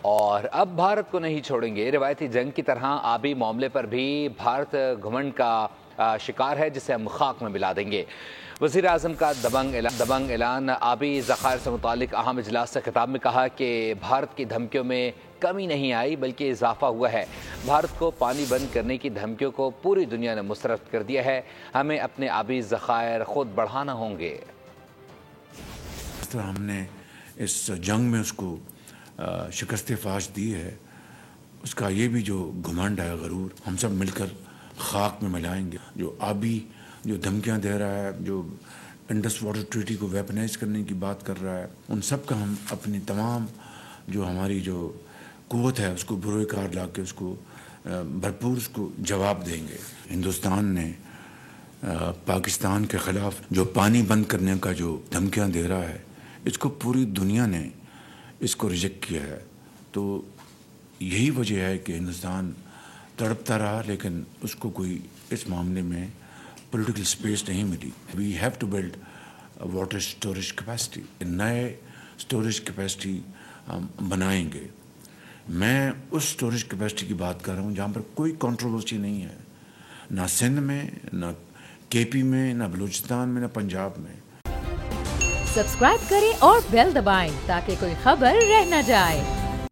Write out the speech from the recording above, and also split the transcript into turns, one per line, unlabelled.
اور اب بھارت کو نہیں چھوڑیں گے. روایتی جنگ کی طرح آبی معاملے پر بھی بھارت گھمنڈ کا شکار ہے جسے ہم خاک میں ملا دیں گے. وزیر اعظم کا دبنگ اعلان. آبی ذخائر سے متعلق اہم اجلاس سے خطاب میں کہا کہ بھارت کی دھمکیوں میں کمی نہیں آئی بلکہ اضافہ ہوا ہے. بھارت کو پانی بند کرنے کی دھمکیوں کو پوری دنیا نے مسترد کر دیا ہے. ہمیں اپنے آبی ذخائر خود بڑھانا ہوں گے.
ہم نے اس جنگ میں اس کو شکست فاش دی ہے، اس کا یہ بھی جو گھمنڈ ہے، غرور، ہم سب مل کر خاک میں ملائیں گے. جو آبی جو دھمکیاں دے رہا ہے، جو انڈس واٹر ٹریٹی کو ویپنائز کرنے کی بات کر رہا ہے، ان سب کا ہم اپنی تمام جو ہماری جو قوت ہے اس کو بروئے کار لا کے اس کو بھرپور اس کو جواب دیں گے. ہندوستان نے پاکستان کے خلاف جو پانی بند کرنے کا جو دھمکیاں دے رہا ہے، اس کو پوری دنیا نے اس کو ریجیکٹ کیا ہے. تو یہی وجہ ہے کہ ہندوستان تڑپتا رہا، لیکن اس کو کوئی اس معاملے میں پولیٹیکل سپیس نہیں ملی. We have to build water storage capacity. نئے اسٹوریج کیپیسٹی ہم بنائیں گے. میں اس اسٹوریج کیپیسٹی کی بات کر رہا ہوں جہاں پر کوئی کنٹروورسی نہیں ہے، نہ سندھ میں، نہ کے پی میں، نہ بلوچستان میں، نہ پنجاب میں.
سبسکرائب کریں اور بیل دبائیں تاکہ کوئی خبر رہ نہ جائے.